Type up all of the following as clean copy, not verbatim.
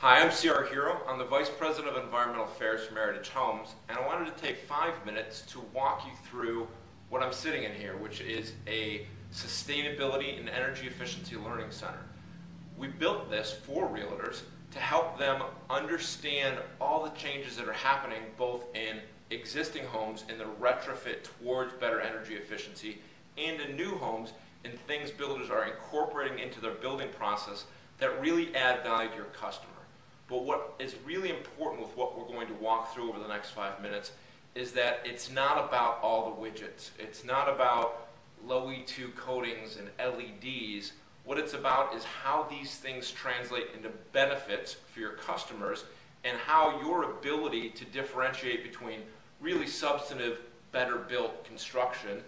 Hi, I'm C.R. Hero. I'm the Vice President of Environmental Affairs for Meritage Homes, and I wanted to take 5 minutes to walk you through what I'm sitting in here, which is a Sustainability and Energy Efficiency Learning Center. We built this for realtors to help them understand all the changes that are happening both in existing homes in the retrofit towards better energy efficiency and in new homes and things builders are incorporating into their building process that really add value to your customer. But what is really important with what we're going to walk through over the next 5 minutes is that it's not about all the widgets. It's not about low E2 coatings and LEDs. What it's about is how these things translate into benefits for your customers and how your ability to differentiate between really substantive, better built construction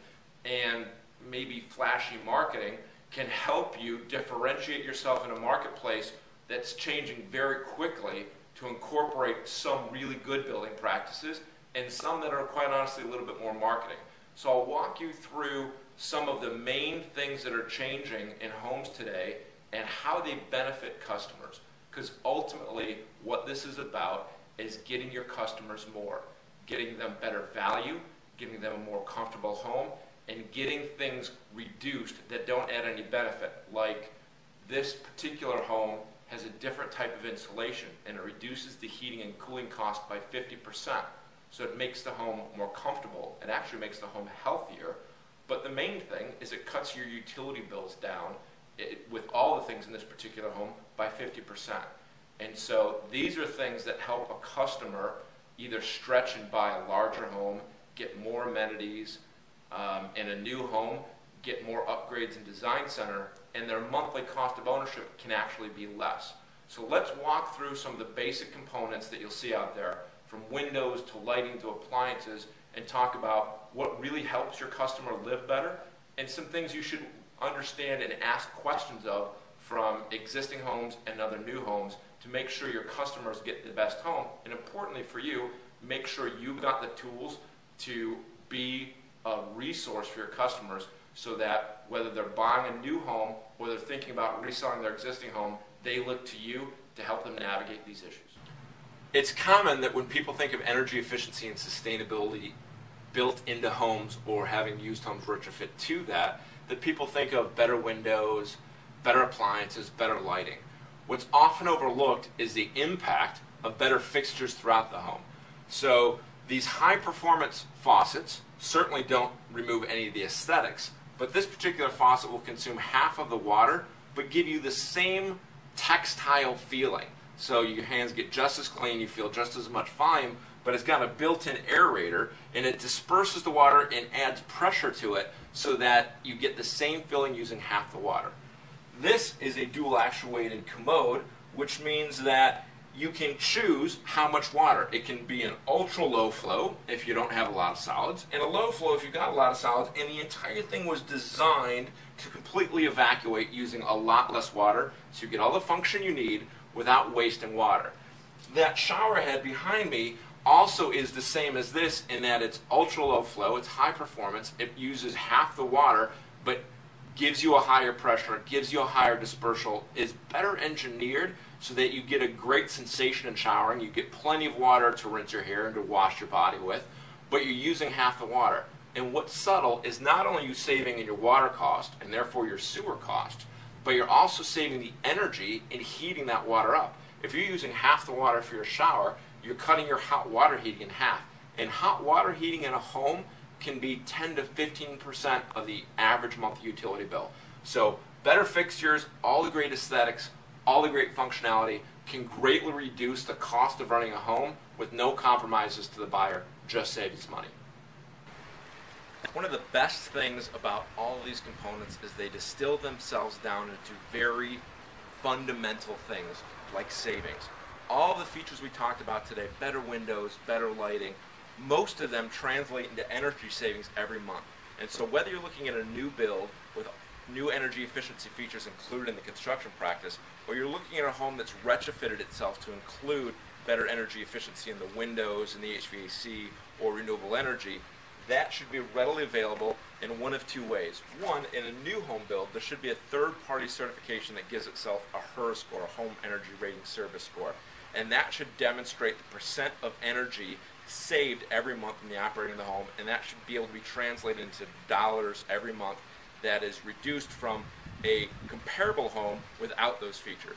and maybe flashy marketing can help you differentiate yourself in a marketplace that's changing very quickly to incorporate some really good building practices and some that are quite honestly a little bit more marketing. So I'll walk you through some of the main things that are changing in homes today and how they benefit customers. Because ultimately what this is about is getting your customers more, getting them better value, getting them a more comfortable home, and getting things reduced that don't add any benefit. Like this particular home has a different type of insulation and it reduces the heating and cooling cost by 50%. So it makes the home more comfortable. It actually makes the home healthier. But the main thing is it cuts your utility bills down with all the things in this particular home by 50%. And so these are things that help a customer either stretch and buy a larger home, get more amenities, in a new home, get more upgrades in Design Center, and their monthly cost of ownership can actually be less. So let's walk through some of the basic components that you'll see out there, from windows to lighting to appliances, and talk about what really helps your customer live better and some things you should understand and ask questions of from existing homes and other new homes to make sure your customers get the best home. And importantly for you, make sure you've got the tools to be a resource for your customers so that whether they're buying a new home or they're thinking about reselling their existing home, they look to you to help them navigate these issues. It's common that when people think of energy efficiency and sustainability built into homes or having used homes retrofit to that people think of better windows, better appliances, better lighting. What's often overlooked is the impact of better fixtures throughout the home. So these high performance faucets certainly don't remove any of the aesthetics, but this particular faucet will consume half of the water but give you the same textile feeling. So your hands get just as clean, you feel just as much volume, but it's got a built-in aerator and it disperses the water and adds pressure to it so that you get the same feeling using half the water. This is a dual actuated commode, which means that you can choose how much water. It can be an ultra low flow if you don't have a lot of solids, and a low flow if you've got a lot of solids, and the entire thing was designed to completely evacuate using a lot less water, so you get all the function you need without wasting water. That shower head behind me also is the same as this in that it's ultra low flow, it's high performance, it uses half the water, but gives you a higher pressure, gives you a higher dispersal, is better engineered so that you get a great sensation in showering, you get plenty of water to rinse your hair and to wash your body with, but you're using half the water. And what's subtle is not only you saving in your water cost and therefore your sewer cost, but you're also saving the energy in heating that water up. If you're using half the water for your shower, you're cutting your hot water heating in half. And hot water heating in a home can be 10 to 15% of the average monthly utility bill. So better fixtures, all the great aesthetics, all the great functionality can greatly reduce the cost of running a home with no compromises to the buyer, just saves money. One of the best things about all of these components is they distill themselves down into very fundamental things like savings. All the features we talked about today, better windows, better lighting, most of them translate into energy savings every month. And so whether you're looking at a new build with new energy efficiency features included in the construction practice, or you're looking at a home that's retrofitted itself to include better energy efficiency in the windows and the HVAC or renewable energy, that should be readily available in one of two ways. One, in a new home build, there should be a third-party certification that gives itself a HERS score, a Home Energy Rating Service score. And that should demonstrate the percent of energy saved every month in the operating of the home, and that should be able to be translated into dollars every month that is reduced from a comparable home without those features.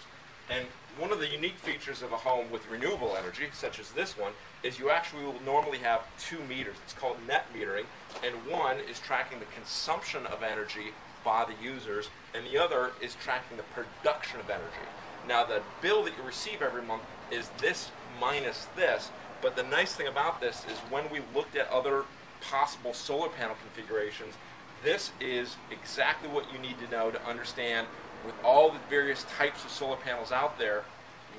And one of the unique features of a home with renewable energy, such as this one, is you actually will normally have two meters. It's called net metering, and one is tracking the consumption of energy by the users, and the other is tracking the production of energy. Now, the bill that you receive every month is this minus this, but the nice thing about this is when we looked at other possible solar panel configurations, this is exactly what you need to know to understand, with all the various types of solar panels out there,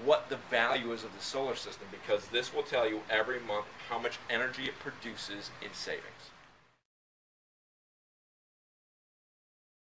what the value is of the solar system, because this will tell you every month how much energy it produces in savings.